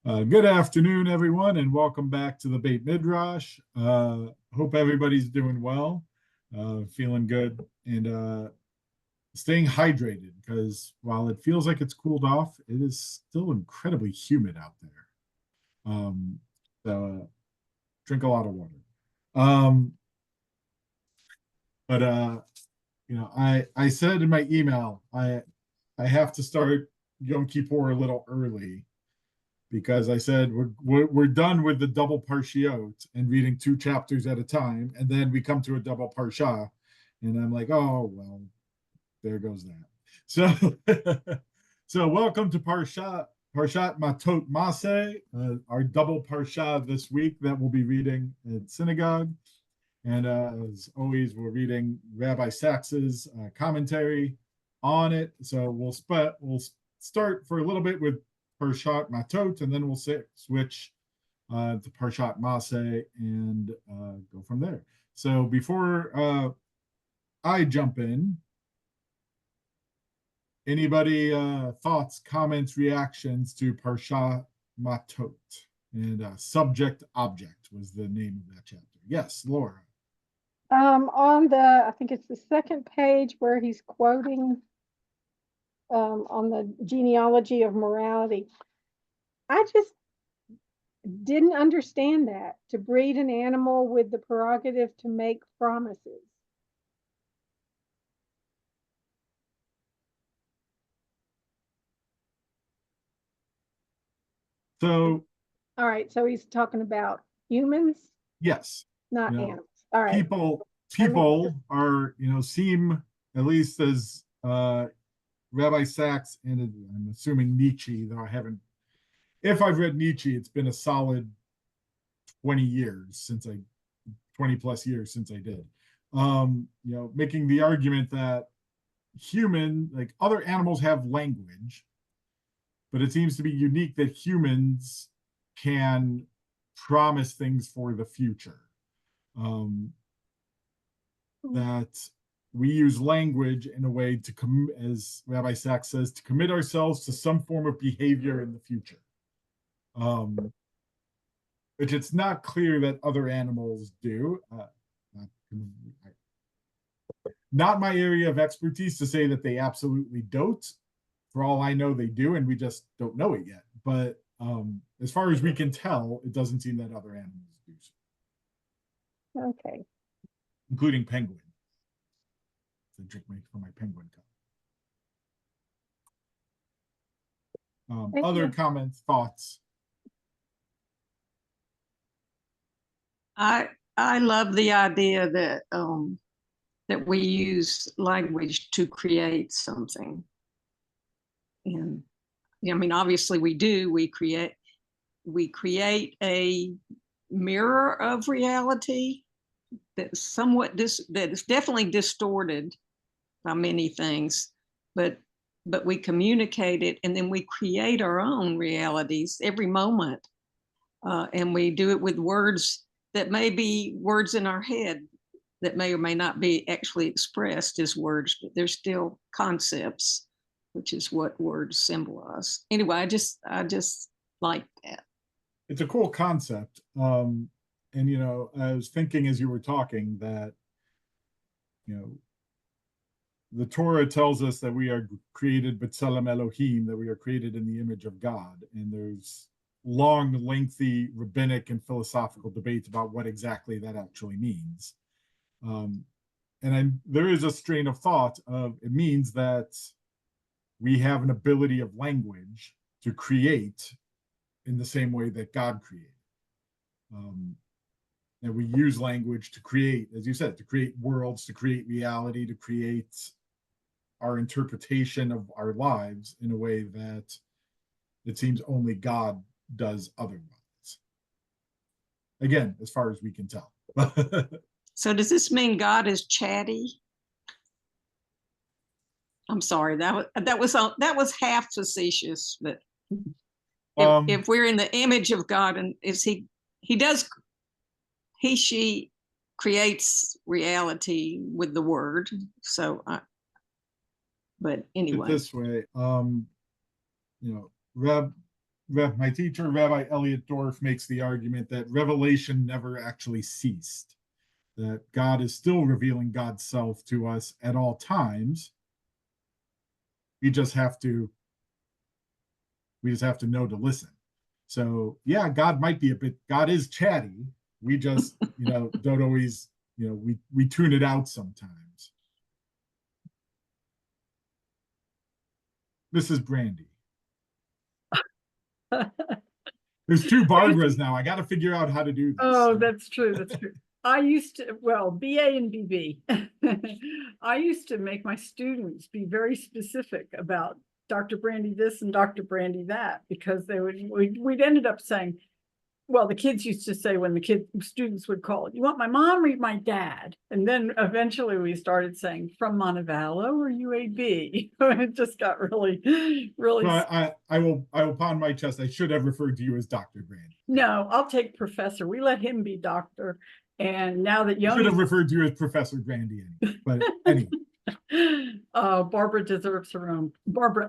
Good afternoon, everyone, and welcome back to the Beit Midrash. Hope everybody's doing well, feeling good, and staying hydrated because while it feels like it's cooled off, it is still incredibly humid out there. Um, so drink a lot of water. Um, but I said in my email I have to start Yom Kippur a little early because I said we're done with the double parshiot and reading two chapters at a time, and then we come to a double parsha, and I'm like, oh well, there goes that. So, so welcome to Parshat Matot Maseh, our double parsha this week that we'll be reading at synagogue. And as always, we're reading Rabbi Sacks's commentary on it. So we'll start for a little bit with Parshat Matot, and then we'll switch to Parshat Maseh and go from there. So before I jump in, anybody thoughts, comments, reactions to Parshat Matot? And subject object was the name of that chapter. Yes, Laura. I think it's the second page where he's quoting on the genealogy of morality. I just didn't understand that, to breed an animal with the prerogative to make promises. So, all right, so he's talking about humans, yes, not animals. All right. People are, seem, at least as Rabbi Sacks and I'm assuming Nietzsche, though I haven't, if I've read Nietzsche, it's been a solid 20 plus years since I did. Making the argument that like other animals have language, but it seems to be unique that humans can promise things for the future. That we use language in a way to, as Rabbi Sacks says, to commit ourselves to some form of behavior in the future. Which it's not clear that other animals do. Not my area of expertise to say that they absolutely don't. For all I know, they do, and we just don't know it yet. But as far as we can tell, it doesn't seem that other animals do so. Okay. Including penguin. I drink from my penguin cup. Other comments, thoughts? I love the idea that that we use language to create something. And I mean, obviously we do. We create a mirror of reality that's somewhat that is definitely distorted by many things, but we communicate it, and then we create our own realities every moment, and we do it with words that may be words in our head that may or may not be actually expressed as words, but they're still concepts, which is what words symbolize. Anyway, I just like that. It's a cool concept. And I was thinking as you were talking that, the Torah tells us that we are created b'tselem Elohim, that we are created in the image of God. And there's long, lengthy rabbinic and philosophical debates about what exactly that actually means. There is a strain of thought of it means that we have an ability of language to create in the same way that God created. And we use language to create, as you said, to create worlds, to create reality, to create our interpretation of our lives in a way that it seems only God does otherwise. Again, as far as we can tell. So does this mean God is chatty? I'm sorry, that was half facetious, but if we're in the image of God, and she creates reality with the word. So but anyway, this way, my teacher, Rabbi Elliot Dorff, makes the argument that revelation never actually ceased, that God is still revealing God's self to us at all times. We just have to know to listen. So yeah, God is chatty. We just, don't always, we tune it out sometimes. Mrs. Brandy. There's two Barbaras now. I got to figure out how to do this. Oh, that's true. That's true. I used to, well, BA and BB. I used to make my students be very specific about Dr. Brandy this and Dr. Brandy that, because we'd ended up saying, well, the kids used to say when the students would call, you want my mom or my dad? And then eventually we started saying from Montevallo or UAB. It just got really. Well, I will pound my chest. I should have referred to you as Dr. Brandy. No, I'll take Professor. We let him be doctor. And now that I should have referred to you as Professor Brandy, but anyway. Barbara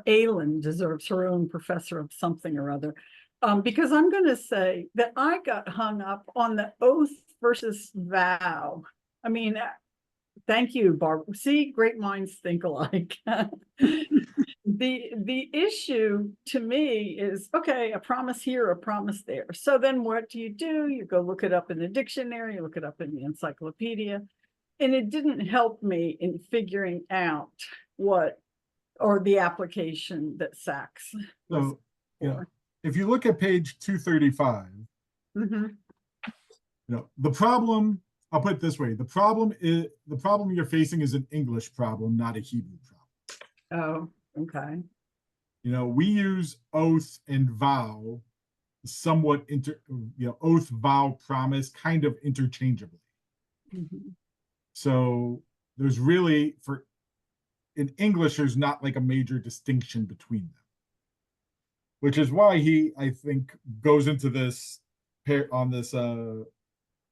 Allen deserves her own professor of something or other. Because I'm going to say that I got hung up on the oath versus vow. I mean, thank you, Barbara. See, great minds think alike. The issue to me is, okay, a promise here, a promise there. So then what do? You go look it up in the dictionary, you look it up in the encyclopedia. And it didn't help me in figuring out the application that Sacks. So, if you look at page 235, the problem, I'll put it this way, the problem you're facing is an English problem, not a Hebrew problem. Oh, okay. We use oath and vow somewhat oath, vow, promise kind of interchangeably. So there's really, in English, there's not like a major distinction between them, which is why he, I think, goes into this on this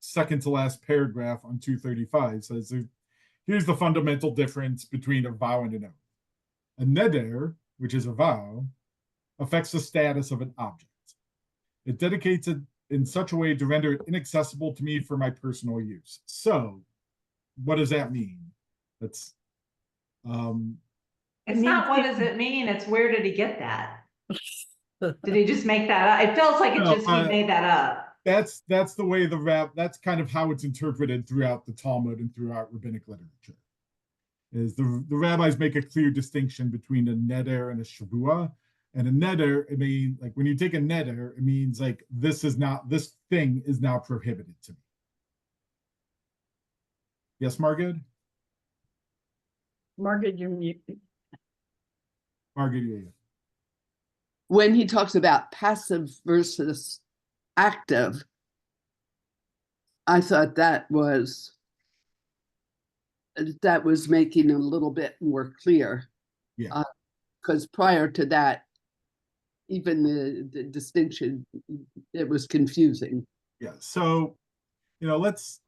second to last paragraph on 235. Says, here's the fundamental difference between a vow and an oath. A neder, which is a vow, affects the status of an object. It dedicates it in such a way to render it inaccessible to me for my personal use. So, what does that mean? It's not what does it mean, it's where did he get that? Did he just make that up? It feels like he made that up. That's the way that's kind of how it's interpreted throughout the Talmud and throughout rabbinic literature. Is the rabbis make a clear distinction between a neder and a shavua. And a neder, it means, like, when you take a neder, it means like this thing is now prohibited to me. Yes, Margaret? Margaret, you're muted. Margaret, yeah. When he talks about passive versus active, I thought that was making it a little bit more clear. Yeah. Because prior to that, even the distinction, it was confusing. Yeah. So, let's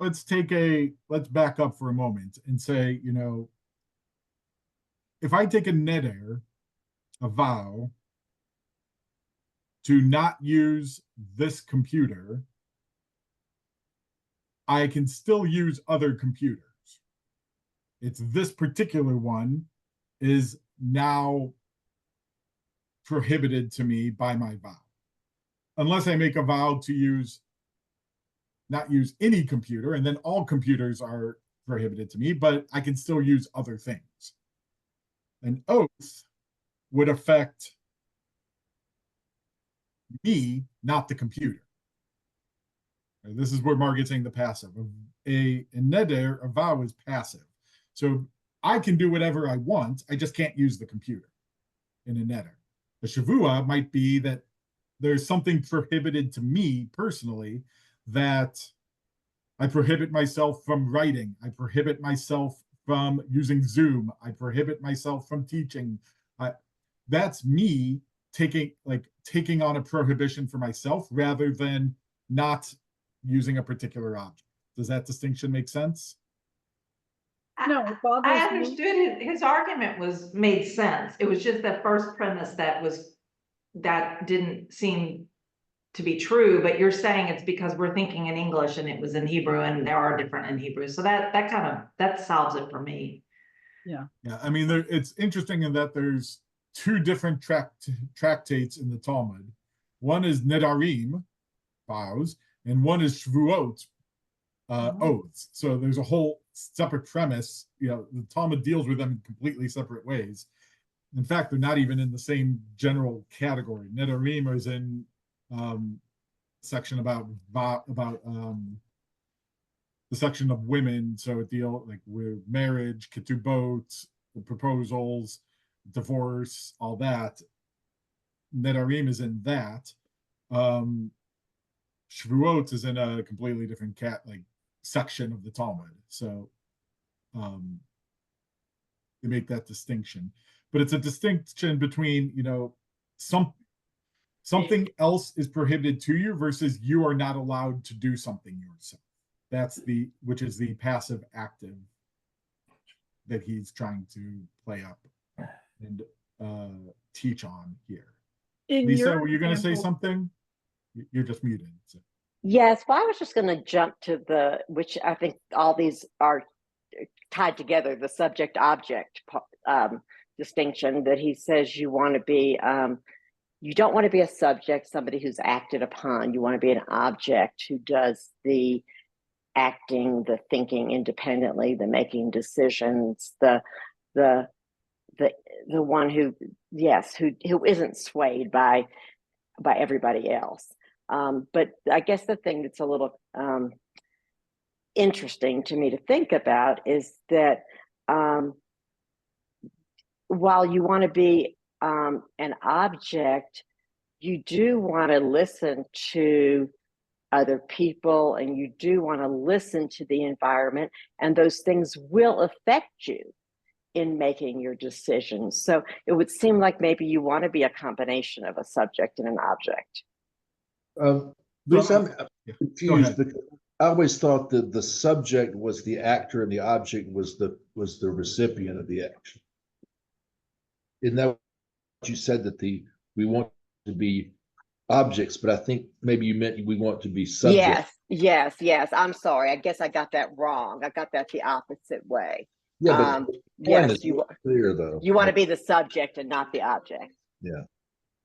back up for a moment and say, if I take a neder, a vow, to not use this computer, I can still use other computers. It's this particular one is now prohibited to me by my vow. Unless I make a vow to not use any computer, and then all computers are prohibited to me, but I can still use other things. An oath would affect me, not the computer. And this is where Margaret's saying the passive. A neder, a vow, is passive. So I can do whatever I want, I just can't use the computer in a neder. A shavua might be that there's something prohibited to me personally, that I prohibit myself from writing, I prohibit myself from using Zoom, I prohibit myself from teaching. That's me taking on a prohibition for myself rather than not using a particular object. Does that distinction make sense? No, I understood his argument made sense. It was just that first premise that was that didn't seem to be true, but you're saying it's because we're thinking in English and it was in Hebrew and there are different in Hebrew. So that solves it for me. Yeah, I mean, it's interesting in that there's two different tractates in the Talmud. One is Nedarim, vows, and one is Shvuot, oaths. So there's a whole separate premise. The Talmud deals with them in completely separate ways. In fact, they're not even in the same general category. Nedarim is in section about the section of women, so it deals like with marriage, ketubot, proposals, divorce, all that. Nedarim is in that. Shvuot is in a completely different section of the Talmud. So they make that distinction. But it's a distinction between, something else is prohibited to you versus you are not allowed to do something yourself. That's which is the passive active that he's trying to play up and teach on here. Lisa, were you going to say something? You're just muted. So. Yes, well, I was just going to jump to which I think all these are tied together, the subject-object distinction that he says you want to be, you don't want to be a subject, somebody who's acted upon. You want to be an object who does the acting, the thinking independently, the making decisions, the one who isn't swayed by everybody else. But I guess the thing that's a little interesting to me to think about is that while you want to be an object, you do want to listen to other people and you do want to listen to the environment, and those things will affect you in making your decisions. So it would seem like maybe you want to be a combination of a subject and an object. Lisa, I'm confused because I always thought that the subject was the actor and the object was the recipient of the action. Isn't that what you said, that we want to be objects, but I think maybe you meant we want to be subjects. Yes. I'm sorry. I guess I got that wrong. I got that the opposite way. Yeah, but yes, clear though. You want to be the subject and not the object. Yeah.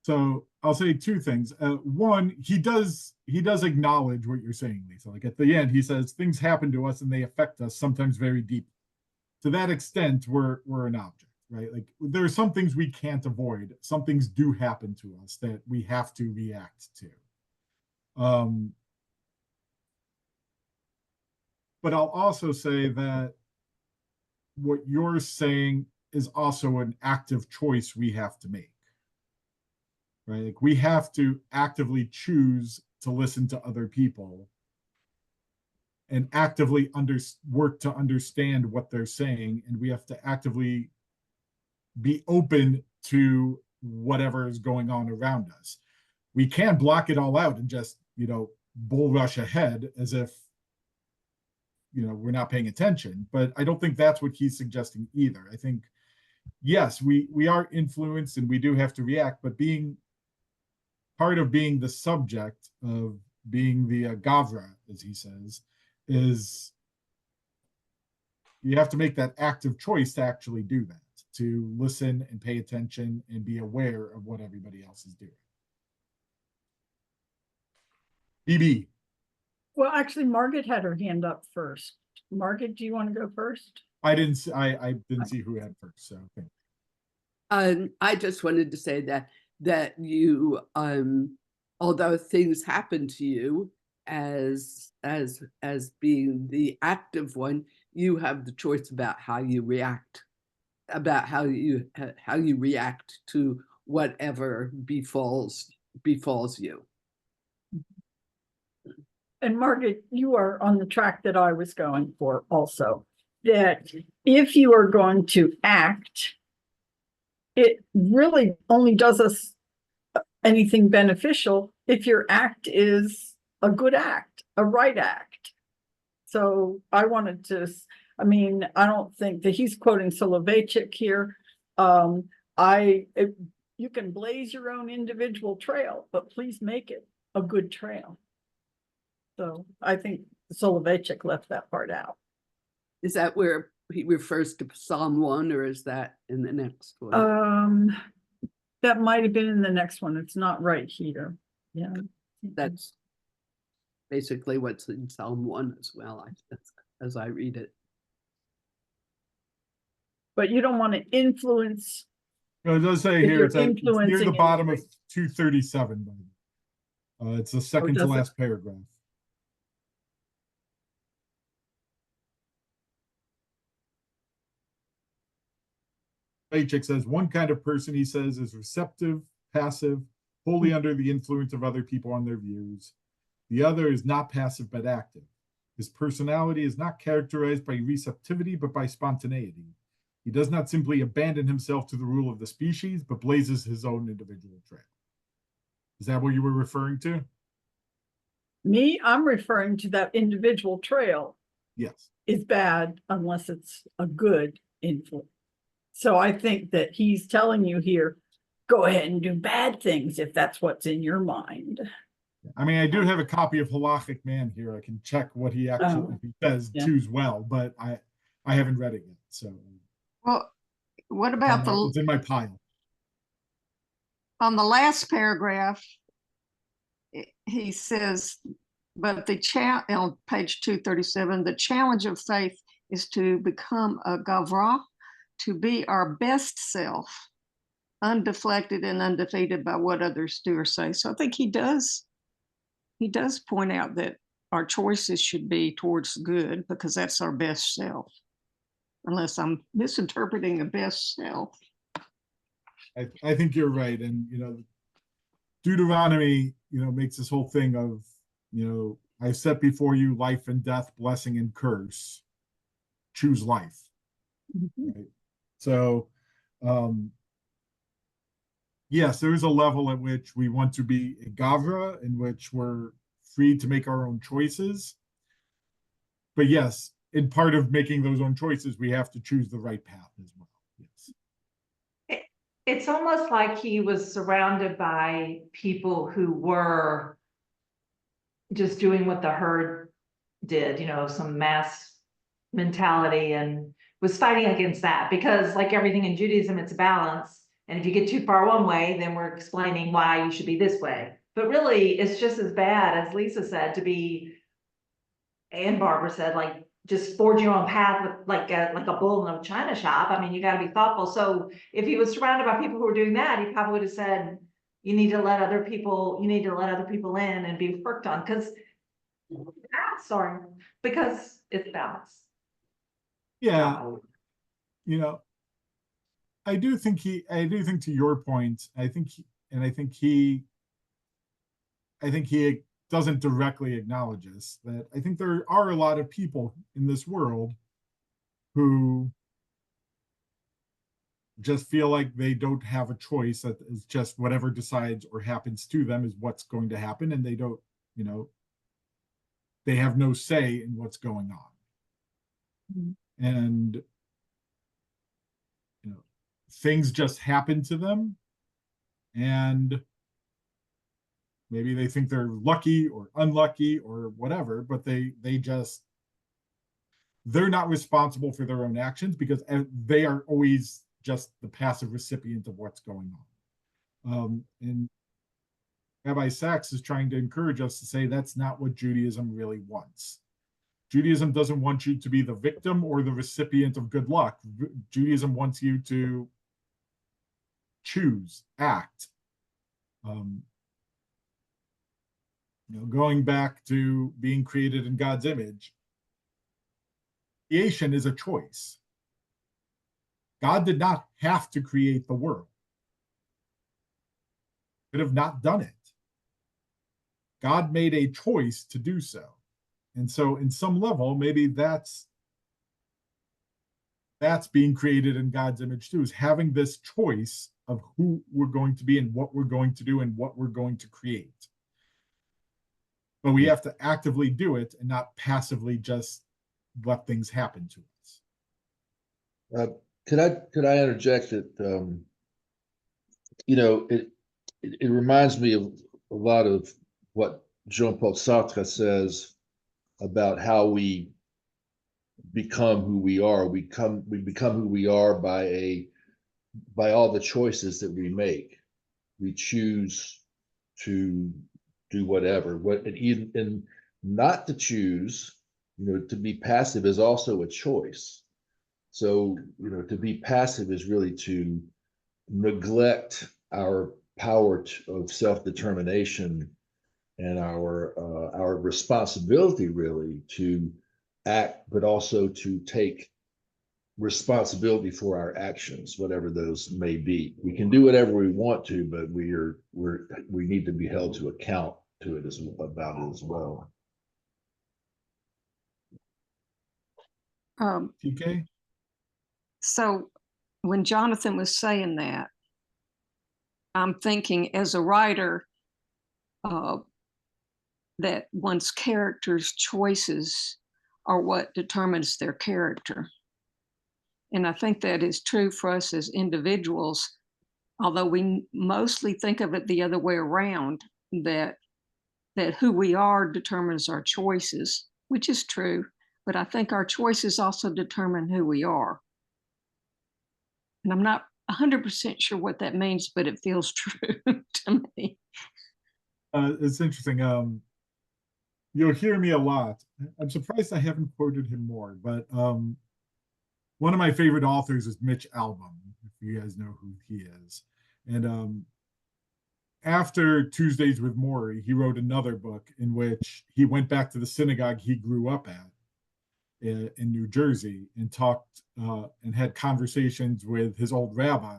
So I'll say two things. One, he does acknowledge what you're saying, Lisa. Like at the end, he says things happen to us and they affect us sometimes very deeply. To that extent, we're an object, right? Like there are some things we can't avoid. Some things do happen to us that we have to react to. But I'll also say that what you're saying is also an active choice we have to make. Right? Like we have to actively choose to listen to other people and actively work to understand what they're saying. And we have to actively be open to whatever is going on around us. We can't block it all out and just, bull rush ahead as if, we're not paying attention. But I don't think that's what he's suggesting either. I think, yes, we are influenced and we do have to react, but part of being the subject, of being the gavra, as he says, is you have to make that active choice to actually do that, to listen and pay attention and be aware of what everybody else is doing. BB. Well, actually, Margaret had her hand up first. Margaret, do you want to go first? I didn't see who had first, so okay. I just wanted to say that you, although things happen to you as being the active one, you have the choice about how you react, about how you react to whatever befalls you. And Margaret, you are on the track that I was going for also, that if you are going to act, it really only does us anything beneficial if your act is a good act, a right act. So I wanted to, I don't think that he's quoting Soloveitchik here. you can blaze your own individual trail, but please make it a good trail. So I think Soloveitchik left that part out. Is that where he refers to Psalm 1, or is that in the next one? That might have been in the next one. It's not right here. Yeah. That's basically what's in Psalm 1 as well, as I read it. But you don't want to influence. No, it does say If here, you're it's near the influencing bottom of anything. 237. It's the second to does it? last paragraph. Soloveitchik says one kind of person, he says, is receptive, passive, wholly under the influence of other people on their views. The other is not passive but active. His personality is not characterized by receptivity but by spontaneity. He does not simply abandon himself to the rule of the species, but blazes his own individual trail. Is that what you were referring to? Me, I'm referring to that individual trail Yes. is bad unless it's a good influence. So I think that he's telling you here, go ahead and do bad things if that's what's in your mind. I mean, I do have a copy of Halachic Man here. I can check what he actually says choose well, but I haven't read it yet. So, well, what about it's in my pile. On the last paragraph? He says, but on page 237, the challenge of faith is to become a gavra, to be our best self, undeflected and undefeated by what others do or say. So I think he does point out that our choices should be towards good, because that's our best self, unless I'm misinterpreting a best self. I think you're right. And, Deuteronomy, makes this whole thing of, I set before you life and death, blessing and curse. Choose life. Mm-hmm. Right? So, yes, there is a level at which we want to be a gavra, in which we're free to make our own choices. But yes, in part of making those own choices, we have to choose the right path as well. Yes. It's almost like he was surrounded by people who were just doing what the herd did, some mass mentality, and was fighting against that, because like everything in Judaism, it's a balance. And if you get too far one way, then we're explaining why you should be this way. But really, it's just as bad, as Lisa said, to be, and Barbara said, like, just forge your own path with like a bull in a china shop. I mean, you got to be thoughtful. So if he was surrounded by people who were doing that, he probably would have said, you need to let other people in and be worked on, because it's balance. Yeah. I do think to your point, I think he doesn't directly acknowledge this, that I think there are a lot of people in this world who just feel like they don't have a choice, that is just whatever decides or happens to them is what's going to happen, and they don't, they have no say in what's going on. Mm-hmm. And things just happen to them, and maybe they think they're lucky or unlucky or whatever, but they're not responsible for their own actions, because they are always just the passive recipient of what's going on. And Rabbi Sacks is trying to encourage us to say that's not what Judaism really wants. Judaism doesn't want you to be the victim or the recipient of good luck. Judaism wants you to choose, act. Going back to being created in God's image, creation is a choice. God did not have to create the world. He could have not done it. God made a choice to do so. And so in some level, maybe that's being created in God's image too, is having this choice of who we're going to be and what we're going to do and what we're going to create. But we have to actively do it and not passively just let things happen to us. Could I interject that you know, it reminds me of a lot of what Jean-Paul Sartre says about how we become who we are. We become who we are by all the choices that we make. We choose to do whatever. And not to choose, to be passive is also a choice. So, to be passive is really to neglect our power of self-determination and our responsibility really to act, but also to take responsibility for our actions, whatever those may be. We can do whatever we want to, but we need to be held to account to it about it as well. TK? So when Jonathan was saying that, I'm thinking as a writer that one's character's choices are what determines their character. And I think that is true for us as individuals, although we mostly think of it the other way around, that who we are determines our choices, which is true, but I think our choices also determine who we are. And I'm not 100% sure what that means, but it feels true to me. It's interesting. You'll hear me a lot. I'm surprised I haven't quoted him more, but one of my favorite authors is Mitch Albom, if you guys know who he is. And after Tuesdays with Morrie, he wrote another book in which he went back to the synagogue he grew up at in New Jersey and talked and had conversations with his old Rabbi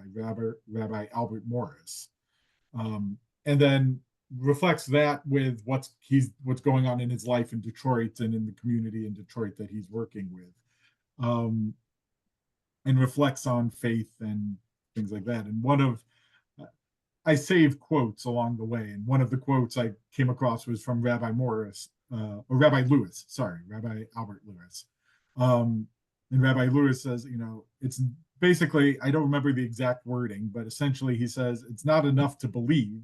Albert Morris, and then reflects that with what's going on in his life in Detroit and in the community in Detroit that he's working with, and reflects on faith and things like that. And I saved quotes along the way, and one of the quotes I came across was from Rabbi Lewis, Rabbi Albert Lewis. And Rabbi Lewis says, it's basically, I don't remember the exact wording, but essentially he says, it's not enough to believe,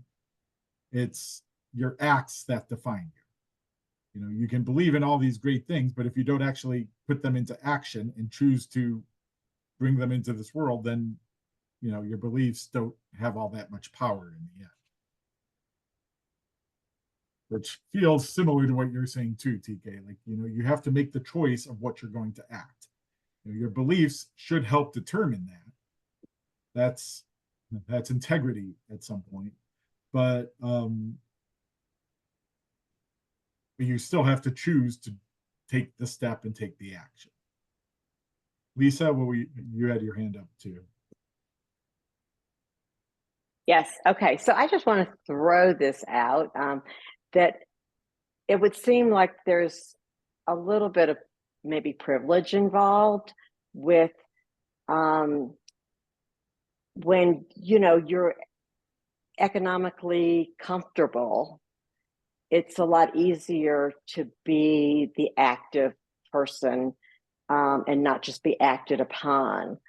it's your acts that define you. You can believe in all these great things, but if you don't actually put them into action and choose to bring them into this world, then your beliefs don't have all that much power in the end. Which feels similar to what you're saying too, TK. Like, you have to make the choice of what you're going to act. Your beliefs should help determine that. That's integrity at some point. But you still have to choose to take the step and take the action. Lisa, you had your hand up too. Yes. Okay. So I just want to throw this out, that it would seem like there's a little bit of maybe privilege involved with when you're economically comfortable. It's a lot easier to be the active person and not just be acted upon.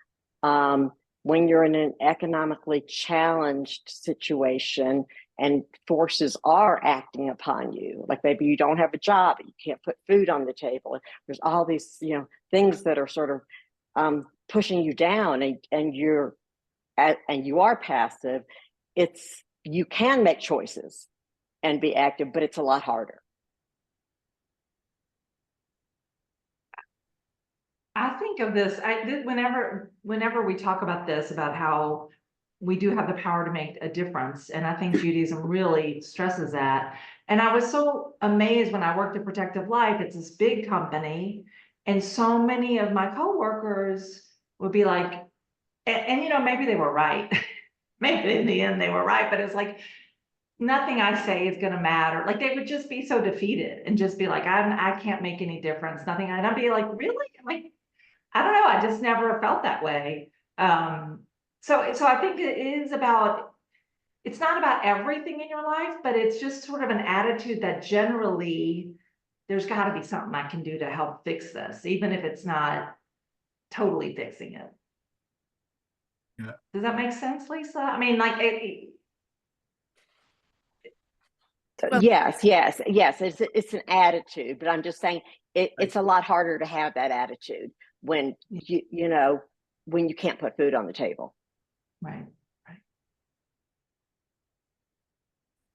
When you're in an economically challenged situation and forces are acting upon you, like maybe you don't have a job, you can't put food on the table. There's all these, things that are sort of pushing you down, and you are passive. You can make choices and be active, but it's a lot harder. I think of this, whenever we talk about this, about how we do have the power to make a difference. And I think Judaism really stresses that. And I was so amazed when I worked at Protective Life. It's this big company. And so many of my coworkers would be like, and maybe they were right. Maybe in the end they were right, but it's like, nothing I say is going to matter. Like they would just be so defeated and just be like, I can't make any difference. Nothing. And I'd be like, really? I'm like, I don't know. I just never felt that way. So I think it's not about everything in your life, but it's just sort of an attitude that generally there's got to be something I can do to help fix this, even if it's not totally fixing it. Yeah. Does that make sense, Lisa? I mean, like, Yes, it's an attitude, but I'm just saying it's a lot harder to have that attitude when when you can't put food on the table. right.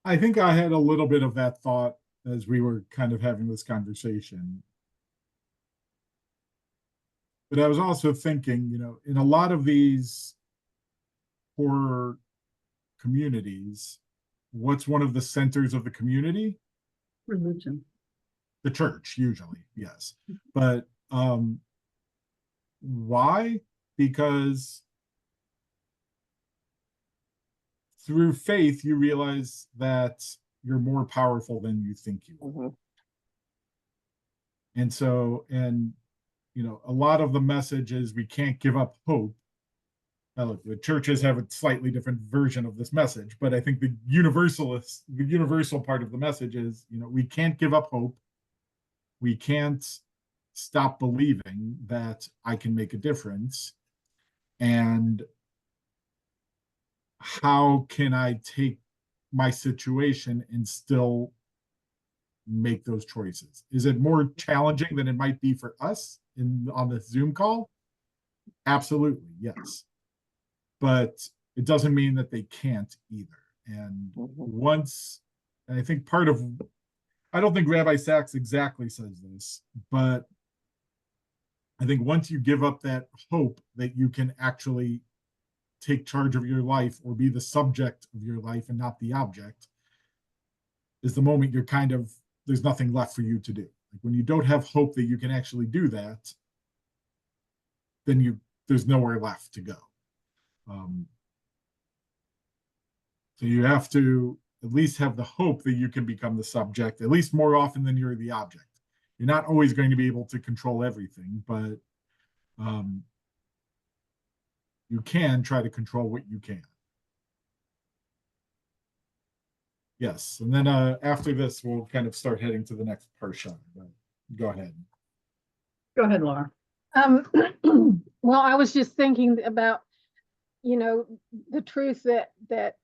I think I had a little bit of that thought as we were kind of having this conversation. But I was also thinking, in a lot of these poor communities, what's one of the centers of the community? Religion. The church, usually, yes. But why? Because through faith, you realize that you're more powerful than you think you are. Mm-hmm. And so, a lot of the message is we can't give up hope. Now, look, the churches have a slightly different version of this message, but I think the universal part of the message is, we can't give up hope. We can't stop believing that I can make a difference. And how can I take my situation and still make those choices? Is it more challenging than it might be for us on this Zoom call? Absolutely, yes. But it doesn't mean that they can't either. And I think I don't think Rabbi Sacks exactly says this, but I think once you give up that hope that you can actually take charge of your life or be the subject of your life and not the object, is the moment you're there's nothing left for you to do. Like when you don't have hope that you can actually do that, then there's nowhere left to go. So you have to at least have the hope that you can become the subject, at least more often than you're the object. You're not always going to be able to control everything, but you can try to control what you can. Yes, and then after this, we'll kind of start heading to the next parsha. Go ahead. Go ahead, Laura. Well, I was just thinking about, the truth that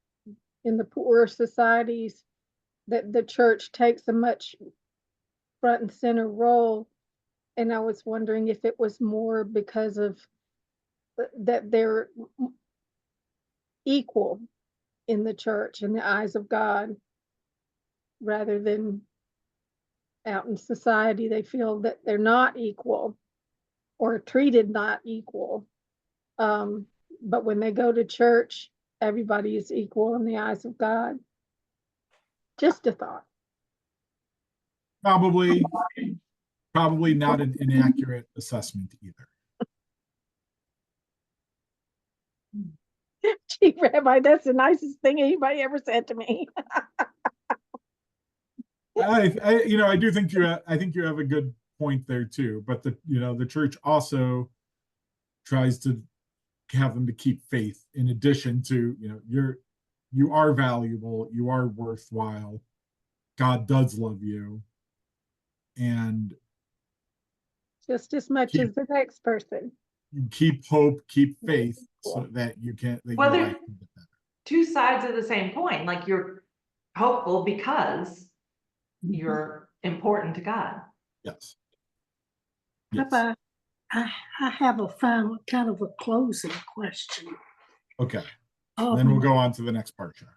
in the poorer societies, that the church takes a much front and center role. And I was wondering if it was more because of that they're equal in the church in the eyes of God, rather than out in society they feel that they're not equal or treated not equal. But when they go to church, everybody is equal in the eyes of God. Just a thought. Probably not an inaccurate assessment either. Gee, Rabbi, that's the nicest thing anybody ever said to me. I do think I think you have a good point there too. But the church also tries to have them to keep faith in addition to, you are valuable, you are worthwhile, God does love you, and just as much as the next person. You keep hope, keep faith, so that you can. Well, there's two sides of the same coin. Like you're hopeful because you're important to God. Yes. Rabbi, I have a final kind of a closing question. Okay. Then we'll go on to the next parsha.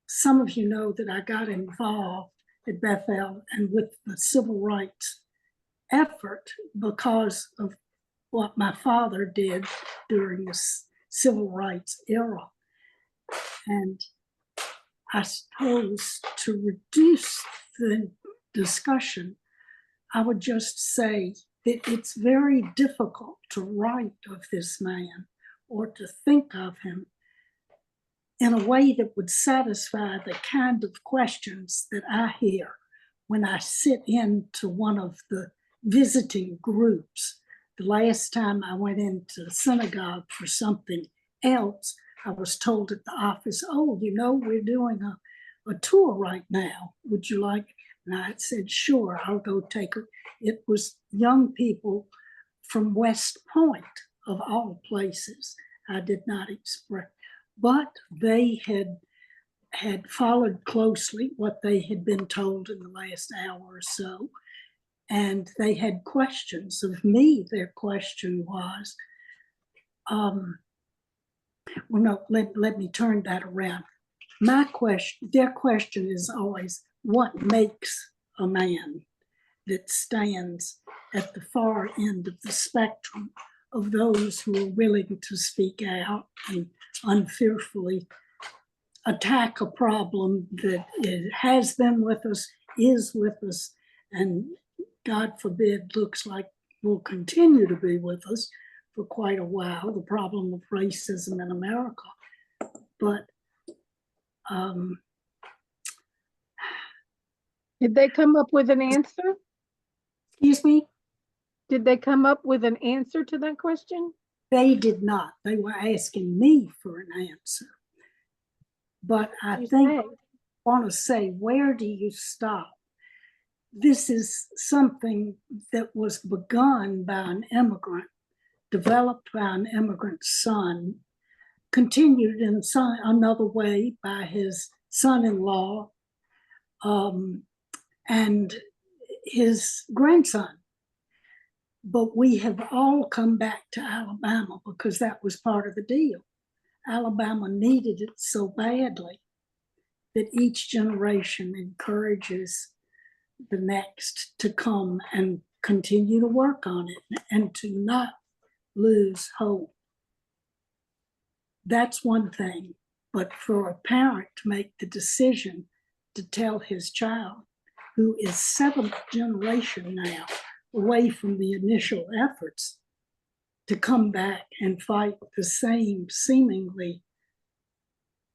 Some of you know that I got involved at Bethel and with the civil rights effort because of what my father did during the civil rights era. And I suppose to reduce the discussion, I would just say that it's very difficult to write of this man or to think of him in a way that would satisfy the kind of questions that I hear when I sit into one of the visiting groups. The last time I went into synagogue for something else, I was told at the office, oh, we're doing a tour right now. Would you like? And I said, sure, I'll go take it. It was young people from West Point, of all places. I did not express, but they had followed closely what they had been told in the last hour or so, and they had questions of me. Their question was, well, no, let me turn that around. Their question is always, what makes a man that stands at the far end of the spectrum of those who are willing to speak out and unfearfully attack a problem that has been with us, is with us, and God forbid, looks like will continue to be with us for quite a while, the problem of racism in America. But did they come up with an answer? excuse me? Did they come up with an answer to that question? They did not. They were asking me for an answer. But I think I want to say, where do you stop? This is something that was begun by an immigrant, developed by an immigrant's son, continued in another way by his son-in-law and his grandson. But we have all come back to Alabama because that was part of the deal. Alabama needed it so badly that each generation encourages the next to come and continue to work on it and to not lose hope. That's one thing. But for a parent to make the decision to tell his child, who is 7th generation now, away from the initial efforts, to come back and fight the same seemingly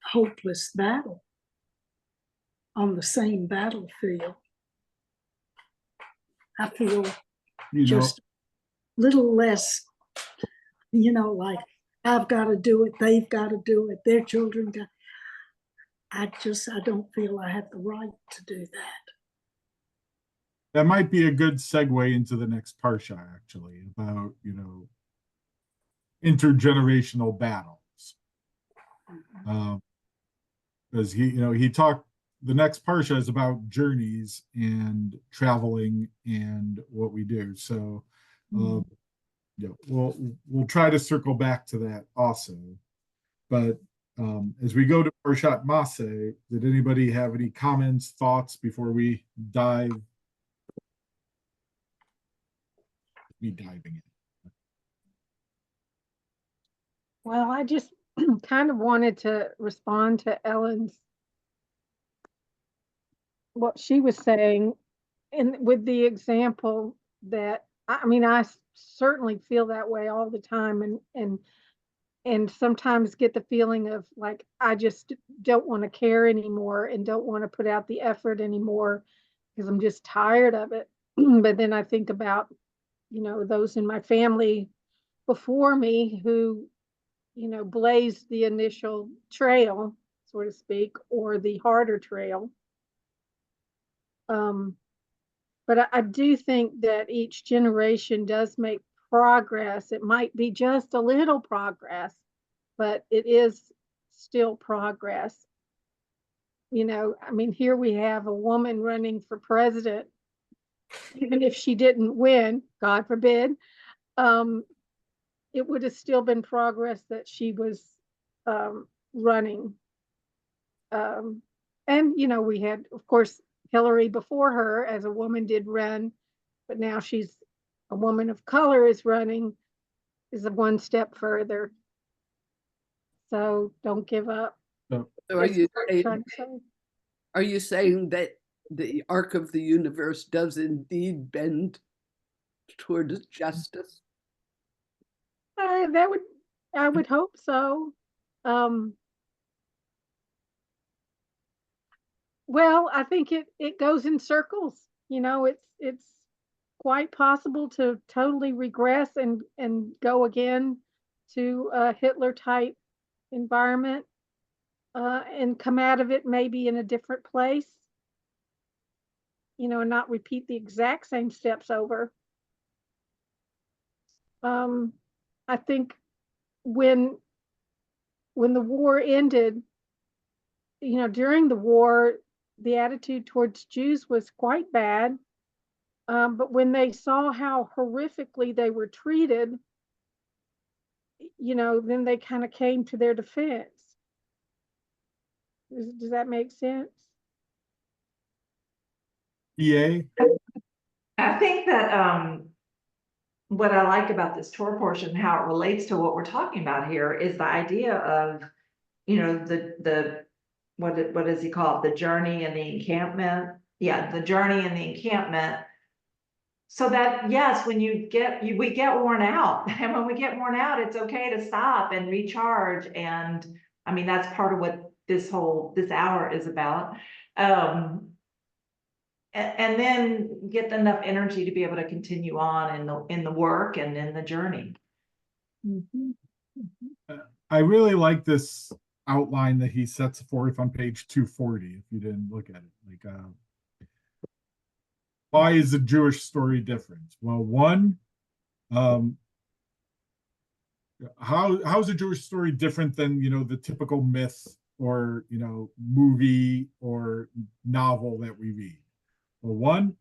hopeless battle on the same battlefield, I feel just a little less, like I've got to do it, they've got to do it, their children got. I don't feel I have the right to do that. That might be a good segue into the next parsha, actually, about, intergenerational battles. Because he talked, the next parsha is about journeys and traveling and what we do. So, we'll try to circle back to that also. But as we go to Parshat Maseh, did anybody have any comments, thoughts before we diving in? Well, I just kind of wanted to respond to Ellen's, what she was saying, and with the example that, I certainly feel that way all the time, and sometimes get the feeling of like, I just don't want to care anymore and don't want to put out the effort anymore because I'm just tired of it. But then I think about, those in my family before me who, blazed the initial trail, so to speak, or the harder trail. But I do think that each generation does make progress. It might be just a little progress, but it is still progress. Here we have a woman running for president, even if she didn't win, God forbid, it would have still been progress that she was running. And, we had, of course, Hillary before her as a woman did run, but now she's a woman of color is running, is a one step further. So don't give up. So are you saying that the arc of the universe does indeed bend towards justice? I would hope so. Well, I think it goes in circles. It's quite possible to totally regress and go again to a Hitler type environment and come out of it maybe in a different place, and not repeat the exact same steps over. I think when when the war ended, during the war, the attitude towards Jews was quite bad. But when they saw how horrifically they were treated, then they kind of came to their defense. Does that make sense? EA? I think that what I like about this Torah portion, how it relates to what we're talking about here, is the idea of, the what does he call it? The journey and the encampment. Yeah, the journey and the encampment. So that, yes, when we get worn out, and when we get worn out, it's okay to stop and recharge. And I mean, that's part of what this hour is about. And then get enough energy to be able to continue on in the work and in the journey. I really like this outline that he sets forth on page 240, if you didn't look at it. Like, why is the Jewish story different? Well, one, how's a Jewish story different than, the typical myth or, movie or novel that we read? Well, one,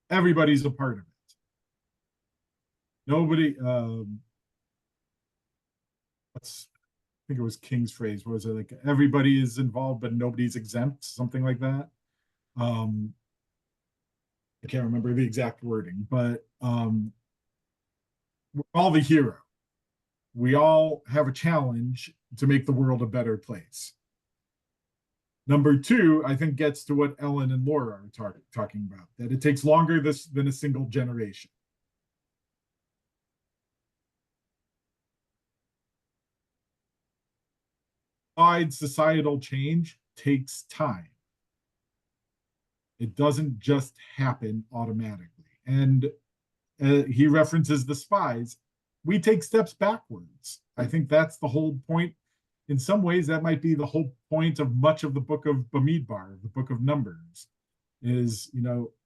everybody's a part of it. Nobody, I think it was King's phrase. What was it? Like, everybody is involved, but nobody's exempt, something like that. I can't remember the exact wording, but we're all the hero. We all have a challenge to make the world a better place. Number two, I think, gets to what Ellen and Laura are talking about, that it takes longer than a single generation. Societal change takes time. It doesn't just happen automatically. And he references the spies. We take steps backwards. I think that's the whole point. In some ways, that might be the whole point of much of the book of Bamidbar, the book of Numbers, is,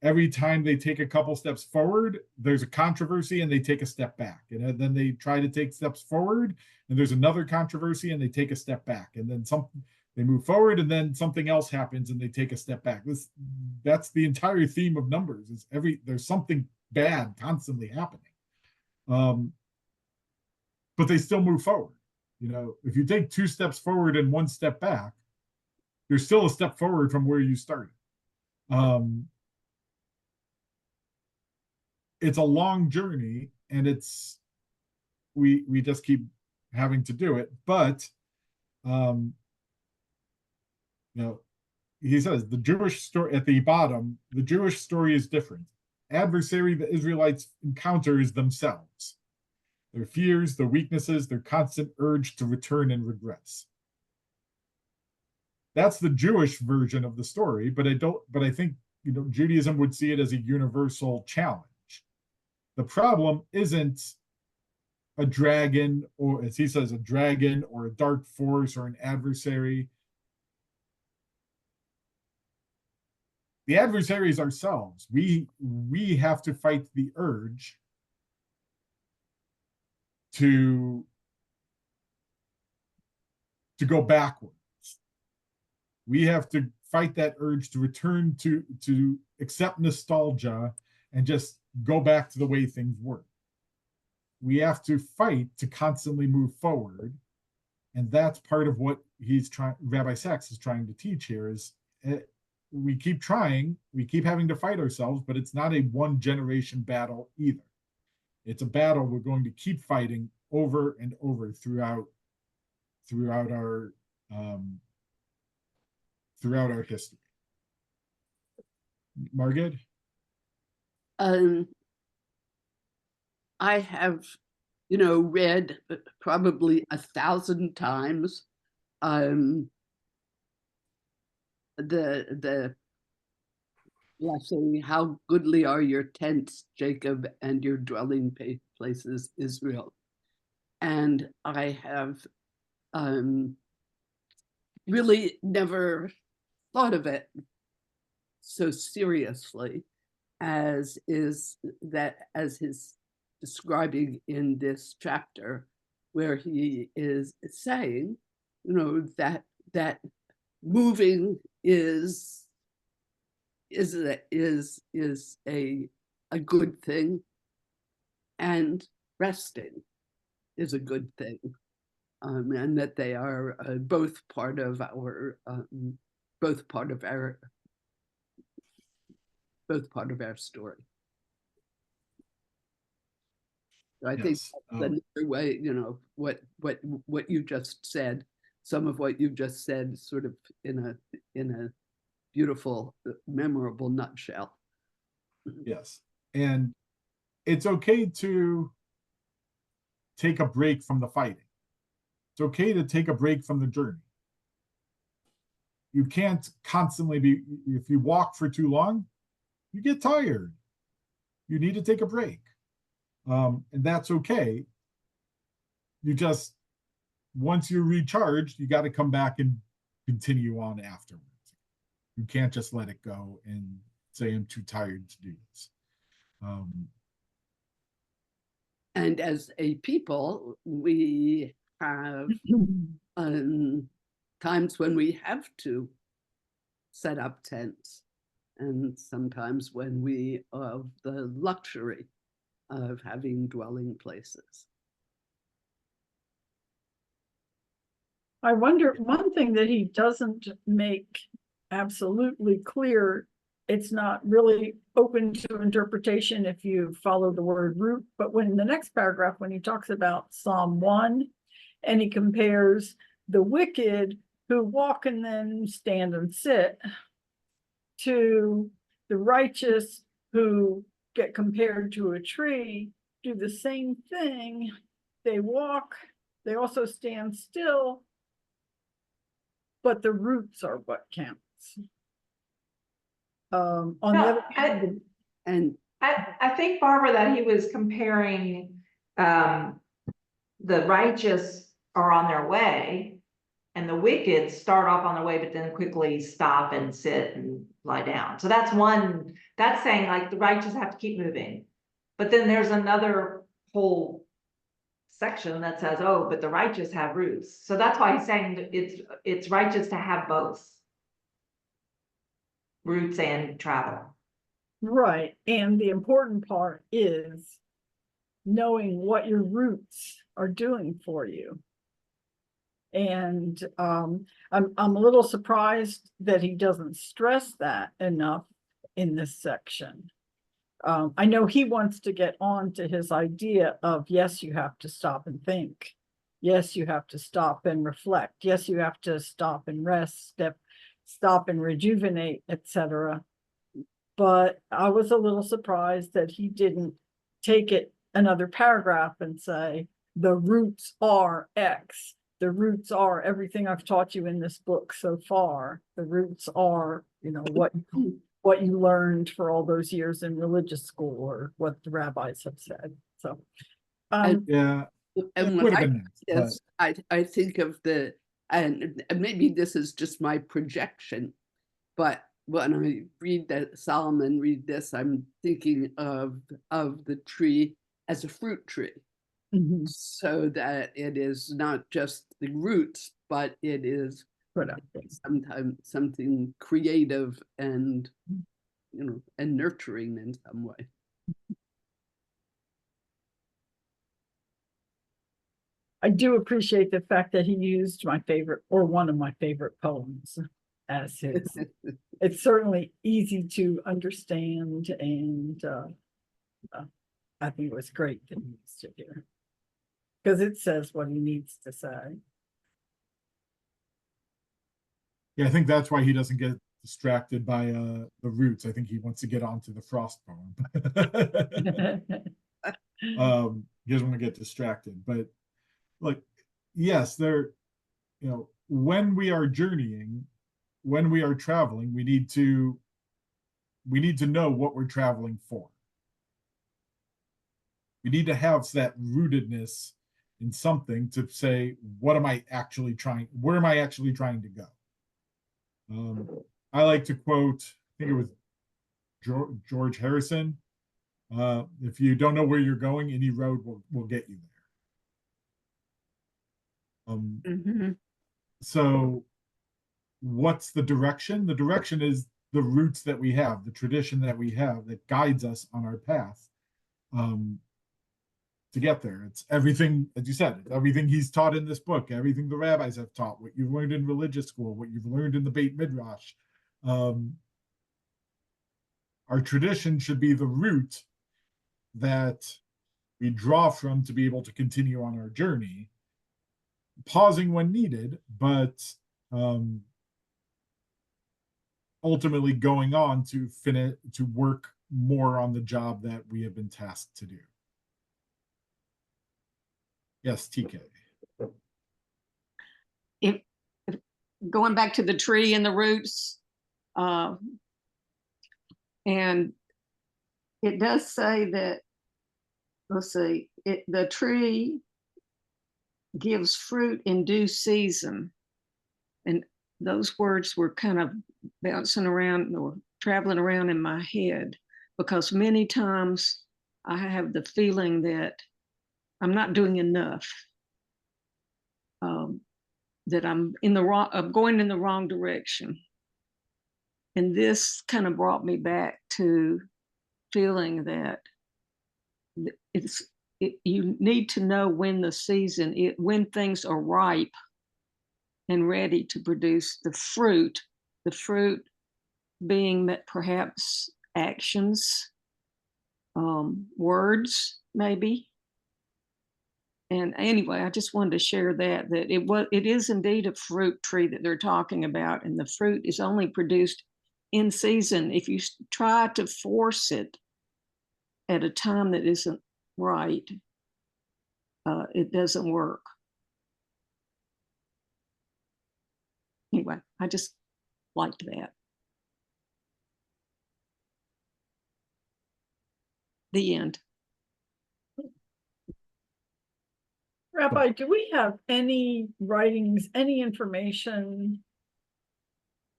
every time they take a couple steps forward, there's a controversy and they take a step back. And then they try to take steps forward and there's another controversy and they take a step back. And then they move forward and then something else happens and they take a step back. That's the entire theme of Numbers, is there's something bad constantly happening. But they still move forward. If you take 2 steps forward and 1 step back, you're still a step forward from where you started. It's a long journey, and we just keep having to do it. But he says the Jewish story at the bottom, the Jewish story is different. Adversary the Israelites encounter is themselves. Their fears, their weaknesses, their constant urge to return and regress. That's the Jewish version of the story, but I think Judaism would see it as a universal challenge. The problem isn't a dragon, or as he says, a dragon or a dark force or an adversary. The adversary is ourselves. We have to fight the urge to go backwards. We have to fight that urge to return to accept nostalgia and just go back to the way things were. We have to fight to constantly move forward. And that's part of what Rabbi Sacks is trying to teach here, is we keep trying, we keep having to fight ourselves, but it's not a one generation battle either. It's a battle we're going to keep fighting over and over throughout our history. Margaret? I have, read probably 1,000 times the blessing, how goodly are your tents, Jacob, and your dwelling places, Israel. And I have really never thought of it so seriously as he's describing in this chapter, where he is saying you know, that moving is a good thing, and resting is a good thing, and that they are both part of our story. I think Yes. another way, you know, what you just said, some of what you just said, sort of in a beautiful, memorable nutshell. Yes. And it's okay to take a break from the fighting. It's okay to take a break from the journey. You can't constantly be, if you walk for too long, you get tired. You need to take a break. And that's okay. You just, once you're recharged, you got to come back and continue on afterwards. You can't just let it go and say, I'm too tired to do this. And as a people, we have times when we have to set up tents, and sometimes when we have the luxury of having dwelling places. I wonder, one thing that he doesn't make absolutely clear, it's not really open to interpretation if you follow the word root, but when in the next paragraph, when he talks about Psalm 1, and he compares the wicked who walk and then stand and sit to the righteous who get compared to a tree, do the same thing. They walk, they also stand still, but the roots are what counts. On the other hand, I think, Barbara, that he was comparing the righteous are on their way, and the wicked start off on their way, but then quickly stop and sit and lie down. So that's one, that's saying like the righteous have to keep moving. But then there's another whole section that says, oh, but the righteous have roots. So that's why he's saying that it's righteous to have both roots and travel. right, and the important part is knowing what your roots are doing for you. And I'm a little surprised that he doesn't stress that enough in this section. I know he wants to get on to his idea of, yes, you have to stop and think. Yes, you have to stop and reflect. Yes, you have to stop and rest, stop and rejuvenate, etc. But I was a little surprised that he didn't take it another paragraph and say, the roots are X. The roots are everything I've taught you in this book so far. The roots are, you know, what you learned for all those years in religious school, or what the rabbis have said. So, yeah, and would when have been nice, I think of the, and maybe this is just my projection, but when I read that Solomon read this, I'm thinking of the tree as a fruit tree. mm-hmm. So that it is not just the roots, but it is sometimes something creative and, you know, and nurturing in some way. I do appreciate the fact that he used my favorite, or one of my favorite poems as his. It's certainly easy to understand, and I think it was great that he used it here, because it says what he needs to say. yeah, I think that's why he doesn't get distracted by the roots. I think he wants to get onto the frost poem. He doesn't want to get distracted. But like, yes, there, you know, when we are journeying, when we are traveling, we need to know what we're traveling for. We need to have that rootedness in something to say, what am I actually trying? Where am I actually trying to go? I like to quote, I think it was George Harrison. If you don't know where you're going, any road will get you there. So what's the direction? The direction is the roots that we have, the tradition that we have that guides us on our path to get there. It's everything, as you said, it's everything he's taught in this book, everything the rabbis have taught, what you've learned in religious school, what you've learned in the Beit Midrash. Our tradition should be the root that we draw from to be able to continue on our journey, pausing when needed, but ultimately going on to finish, to work more on the job that we have been tasked to do. Yes, TK. If going back to the tree and the roots, and it does say that, let's see, the tree gives fruit in due season. And those words were kind of bouncing around or traveling around in my head, because many times I have the feeling that I'm not doing enough, that I'm going in the wrong direction. And this kind of brought me back to feeling that you need to know when the season, when things are ripe and ready to produce the fruit being that perhaps actions, words, maybe. And anyway, I just wanted to share that it is indeed a fruit tree that they're talking about, and the fruit is only produced in season. If you try to force it at a time that isn't right, it doesn't work. Anyway, I just liked that. The end. Rabbi, do we have any writings, any information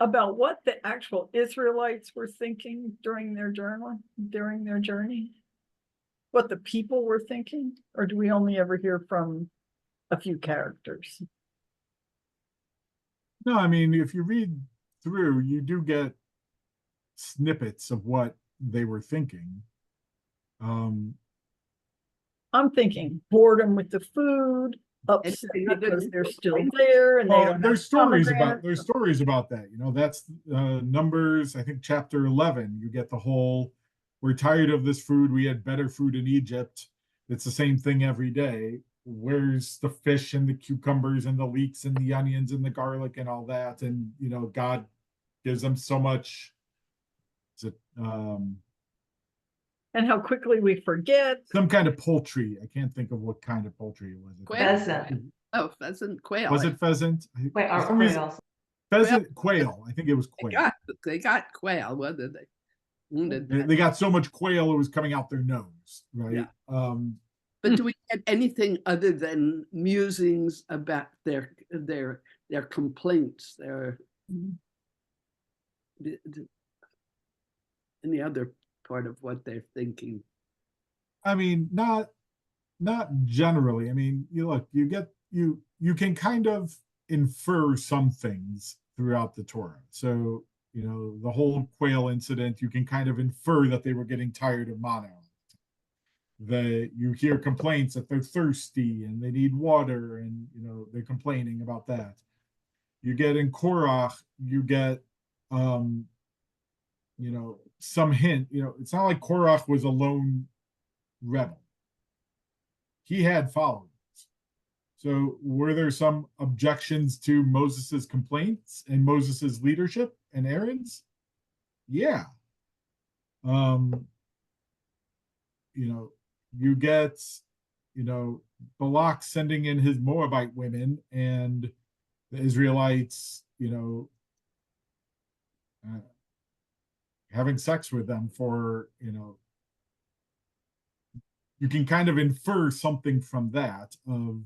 about what the actual Israelites were thinking during their journey? What the people were thinking? Or do we only ever hear from a few characters? No, I mean, if you read through, you do get snippets of what they were thinking. I'm thinking boredom with the food, upset because they're still there, and they don't there's stories about that. You know, that's Numbers, I think chapter 11. You get the whole, we're tired of this food. We had better food in Egypt. It's the same thing every day. Where's the fish and the cucumbers and the leeks and the onions and the garlic and all that? And you know, God gives them so much. And how quickly we forget. Some kind of poultry. I can't think of what kind of poultry it was. Pheasant. Oh, pheasant, quail. Was it pheasant? Wait, For some reason, pheasant, quail. I think it was quail. They got quail, whether they wounded. They got so much quail it was coming out their nose, right? Yeah. But do we get anything other than musings about their complaints, any other part of what they're thinking? I mean, not generally. I mean, you can kind of infer some things throughout the Torah. So, you know, the whole quail incident, you can kind of infer that they were getting tired of manna. You hear complaints that they're thirsty and they need water, and you know, they're complaining about that. You get in Korach, you get you know, some hint, you know, it's not like Korach was a lone rebel. He had followers. So were there some objections to Moses's complaints and Moses's leadership and Aaron's? Yeah. You know, you get, you know, Balak sending in his Moabite women and the Israelites, you know, having sex with them for, you know, you can kind of infer something from that, of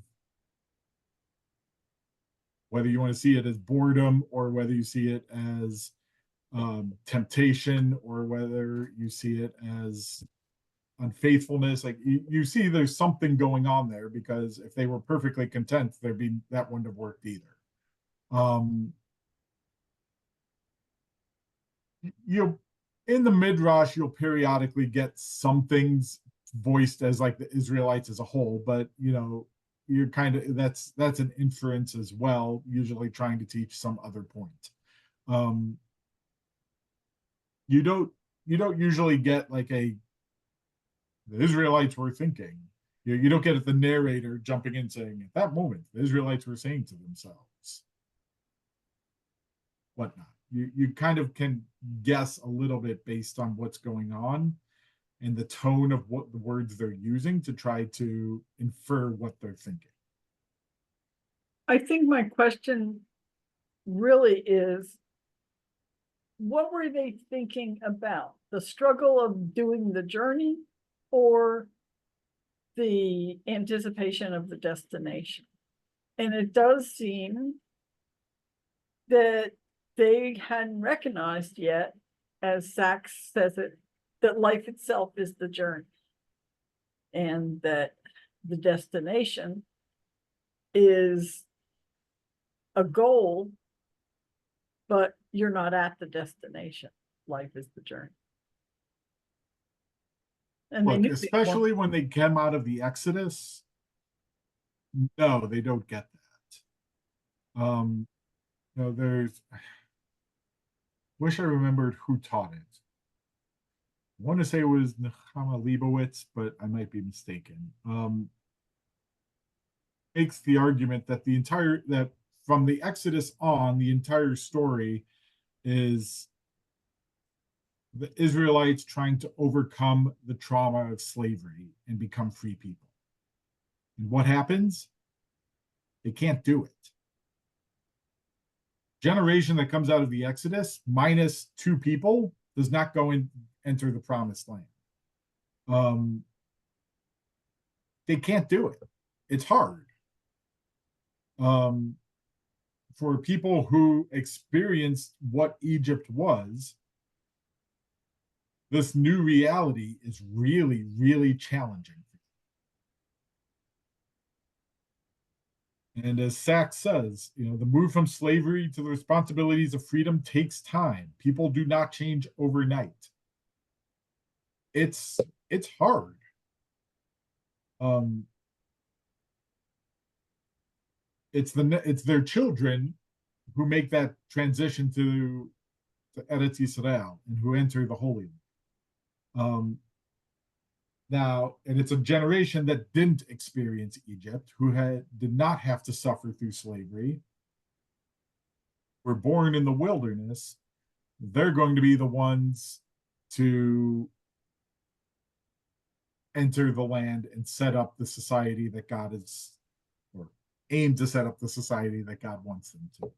whether you want to see it as boredom or whether you see it as temptation, or whether you see it as unfaithfulness. Like you see there's something going on there, because if they were perfectly content, that wouldn't have worked either. You in the Midrash, you'll periodically get some things voiced as like the Israelites as a whole, but you're kind of that's an inference as well, usually trying to teach some other point. You don't usually get like the Israelites were thinking. You don't get the narrator jumping in saying at that moment the Israelites were saying to themselves whatnot. You kind of can guess a little bit based on what's going on and the tone of what the words they're using to try to infer what they're thinking. I think my question really is, what were they thinking about? The struggle of doing the journey or the anticipation of the destination? And it does seem that they hadn't recognized yet, as Sacks says it, that life itself is the journey and that the destination is a goal, but you're not at the destination. Life is the journey. And look, especially when they came out of the Exodus, no, they don't get that. There's wish I remembered who taught it. I want to say it was Nechama Leibowitz, but I might be mistaken. Makes the argument that that from the Exodus on, the entire story is the Israelites trying to overcome the trauma of slavery and become free people. And what happens? They can't do it. Generation that comes out of the Exodus minus 2 people does not go and enter the promised land. They can't do it. It's hard. For people who experienced what Egypt was, this new reality is really, really challenging. And as Sacks says, the move from slavery to the responsibilities of freedom takes time. People do not change overnight. It's hard. It's their children who make that transition to Eretz Yisrael and who enter the Holy Land. Now, and it's a generation that didn't experience Egypt, who did not have to suffer through slavery, were born in the wilderness. They're going to be the ones to enter the land and set up the society that God is, or aim to set up the society that God wants them to.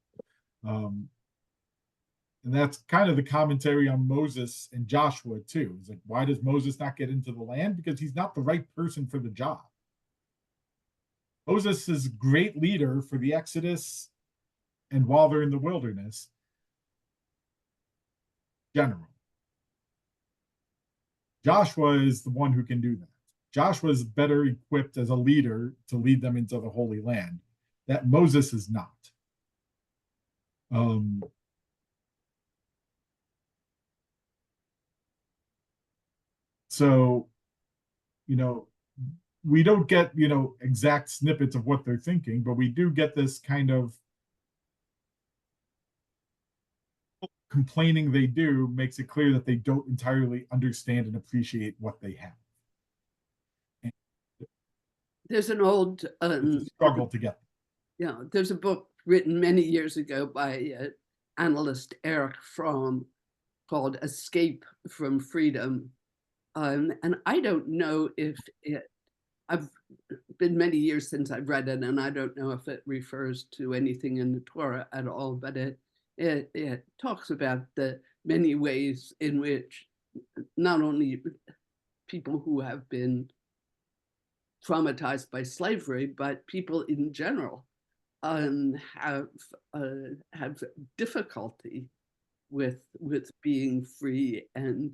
And that's kind of the commentary on Moses and Joshua too. It's like, why does Moses not get into the land? Because he's not the right person for the job. Moses is a great leader for the Exodus and while they're in the wilderness. General. Joshua is the one who can do that. Joshua is better equipped as a leader to lead them into the Holy Land. That Moses is not. So, we don't get, exact snippets of what they're thinking, but we do get this kind of complaining they do makes it clear that they don't entirely understand and appreciate what they have. And there's an old struggle to get. Yeah, there's a book written many years ago by analyst Eric Fromm called Escape from Freedom. And I don't know if I've been many years since I've read it, and I don't know if it refers to anything in the Torah at all, but it talks about the many ways in which not only people who have been traumatized by slavery, but people in general have difficulty with being free, and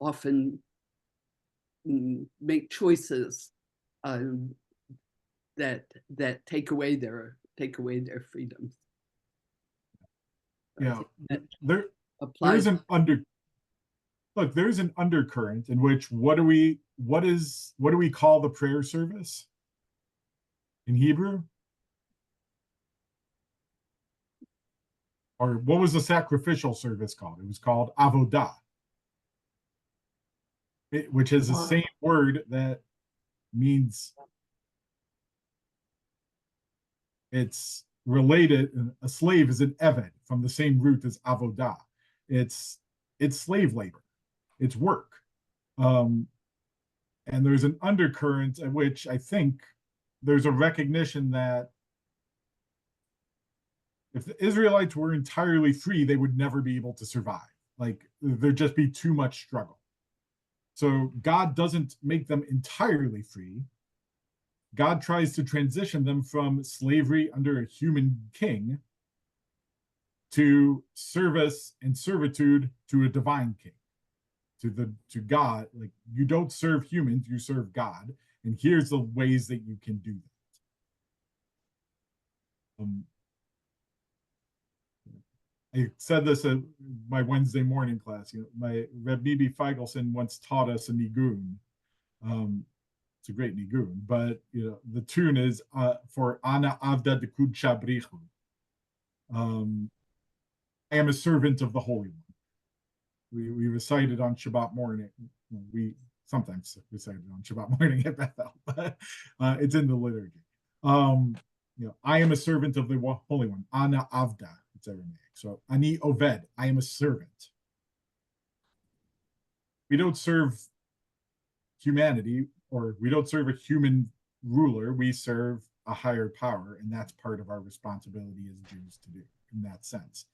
often make choices that take away their take away their freedoms. I Yeah, think that there's applies. an there's an undercurrent in which what do we call the prayer service in Hebrew? Or what was the sacrificial service called? It was called avodah, which is the same word that means it's related. A slave is an eved from the same root as avodah. It's slave labor. It's work. And there's an undercurrent in which I think there's a recognition that if the Israelites were entirely free, they would never be able to survive. Like, there'd just be too much struggle. So God doesn't make them entirely free. God tries to transition them from slavery under a human king to service and servitude to a divine king, to God. Like, you don't serve humans, you serve God. And here's the ways that you can do that. I said this at my Wednesday morning class. My Reb Bibi Feigelson once taught us a nigun. It's a great nigun, but the tune is for Ana Avda Dekud Shabrichu. I am a servant of the Holy One. We recite it on Shabbat morning. We sometimes recite it on Shabbat morning at Bethel, but it's in the liturgy. I am a servant of the Holy One. Ana Avda. It's Aramaic. So Ani Oved, I am a servant. We don't serve humanity, or we don't serve a human ruler. We serve a higher power, and that's part of our responsibility as Jews to do in that sense.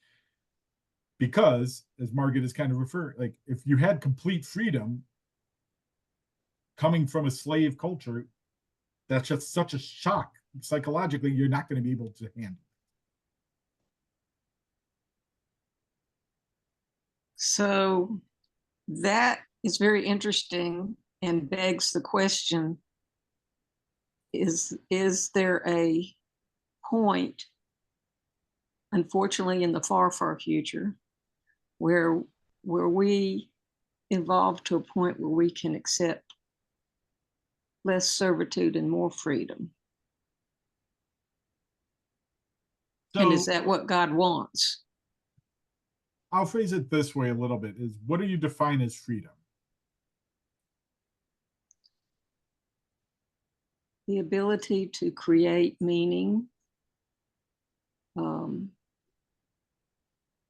Because, as Margaret is kind of referring, like, if you had complete freedom coming from a slave culture, that's just such a shock. Psychologically, you're not going to be able to handle it. So that is very interesting and begs the question, is there a point, unfortunately in the far, far future, where we evolve to a point where we can accept less servitude and more freedom? And is that what God wants? I'll phrase it this way a little bit: is what do you define as freedom? The ability to create meaning,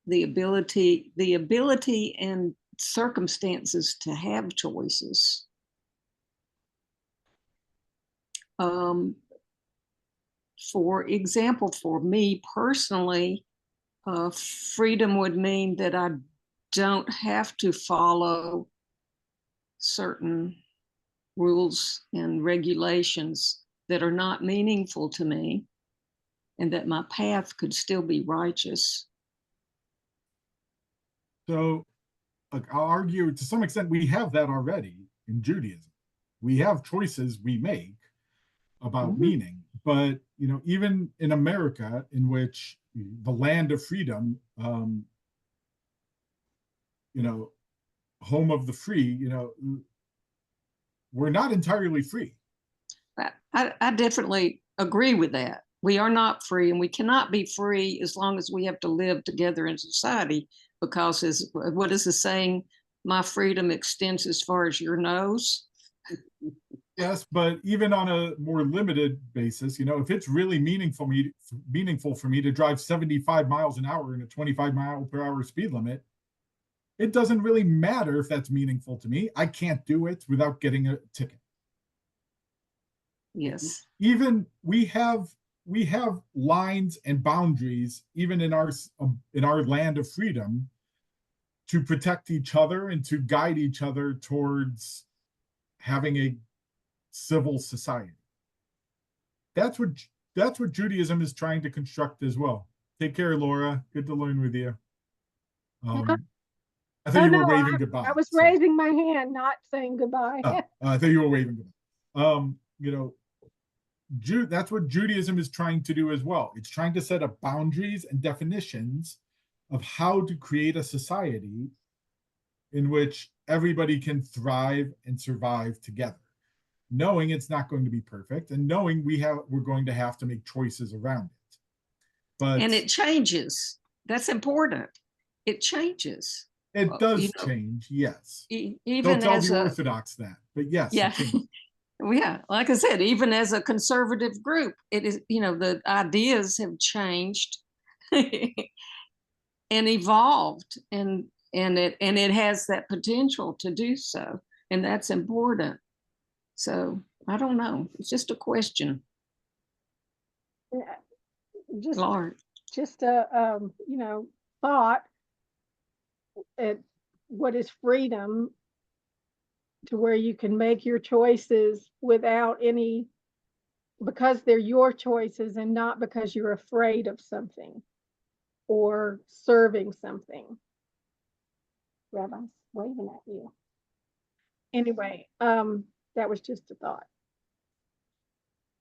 the ability and circumstances to have choices. For example, for me personally, freedom would mean that I don't have to follow certain rules and regulations that are not meaningful to me, and that my path could still be righteous. So I'll argue to some extent we have that already in Judaism. We have choices we make about meaning, but even in America, in which the land of freedom, home of the free, we're not entirely free. I definitely agree with that. We are not free, and we cannot be free as long as we have to live together in society, because what is the saying? My freedom extends as far as your nose. Yes, but even on a more limited basis, if it's really meaningful for me to drive 75 miles an hour in a 25 mile per hour speed limit, it doesn't really matter if that's meaningful to me. I can't do it without getting a ticket. Yes. Even we have lines and boundaries, even in our land of freedom, to protect each other and to guide each other towards having a civil society. That's what Judaism is trying to construct as well. Take care, Laura. Good to learn with you. I thought you were waving goodbye. I was raising my hand, not saying goodbye. I thought you were waving goodbye. that's what Judaism is trying to do as well. It's trying to set up boundaries and definitions of how to create a society in which everybody can thrive and survive together, knowing it's not going to be perfect and knowing we're going to have to make choices around it. But and it changes. That's important. It changes. It does change, yes. Even Don't tell as the Orthodox that, but yes, yeah. it changes. Well, yeah, like I said, even as a conservative group, it is, the ideas have changed and evolved, and it has that potential to do so, and that's important. So I don't know. It's just a question. Just a thought at what is freedom, to where you can make your choices without any, because they're your choices and not because you're afraid of something or serving something. Rabbi's waving at you. Anyway, that was just a thought.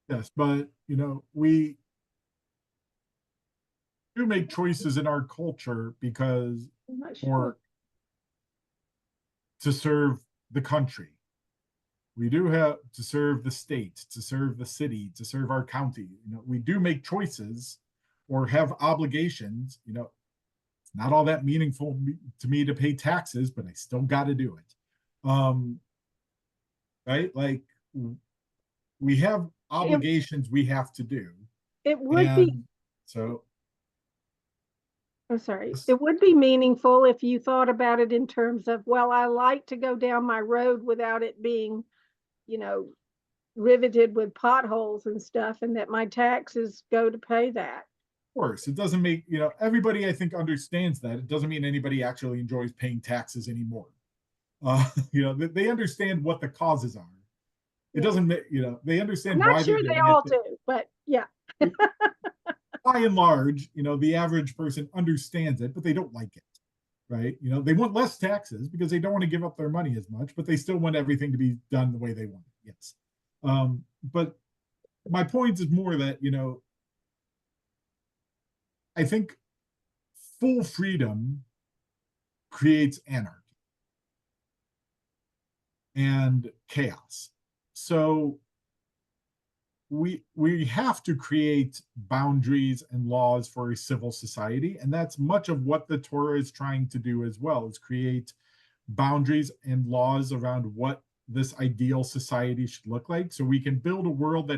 Yes, but we do make choices in our culture because to serve the country. We do have to serve the state, to serve the city, to serve our county. We do make choices or have obligations. It's not all that meaningful to me to pay taxes, but I still got to do it. Right? Like, we have obligations we have to do. It would be. So. I'm sorry. It would be meaningful if you thought about it in terms of, well, I like to go down my road without it being, riveted with potholes and stuff, and that my taxes go to pay that. Of course, it doesn't make, everybody I think understands that. It doesn't mean anybody actually enjoys paying taxes anymore. They understand what the causes are. It doesn't make, they understand I'm not why sure they all do, but yeah. By and large, the average person understands it, but they don't like it, right? They want less taxes because they don't want to give up their money as much, but they still want everything to be done the way they want it. Yes. But my point is more that, I think full freedom creates anarchy and chaos. So we have to create boundaries and laws for a civil society, and that's much of what the Torah is trying to do as well, is create boundaries and laws around what this ideal society should look like, so we can build a world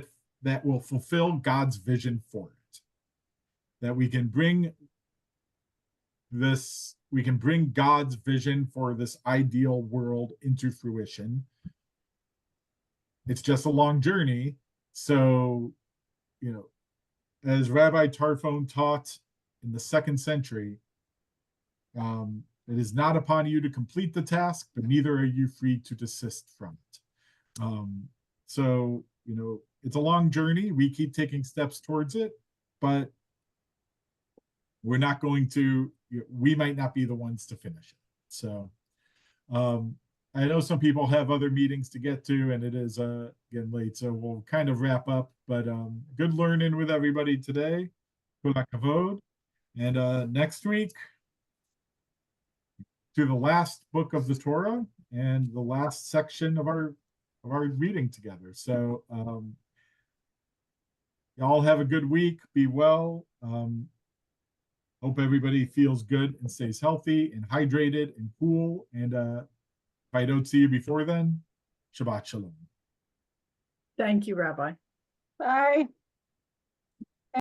that will fulfill God's vision for it, that we can bring God's vision for this ideal world into fruition. It's just a long journey. So, as Rabbi Tarfon taught in the 2nd century, it is not upon you to complete the task, but neither are you free to desist from it. So, it's a long journey. We keep taking steps towards it, but we're not going to, we might not be the ones to finish it. So, I know some people have other meetings to get to, and it is getting late, so we'll kind of wrap up. But good learning with everybody today. Kol hakavod. And next week, to the last book of the Torah and the last section of our reading together. So y'all have a good week. Be well. Hope everybody feels good and stays healthy and hydrated and cool. And if I don't see you before then, Shabbat Shalom. Thank you, Rabbi. Bye.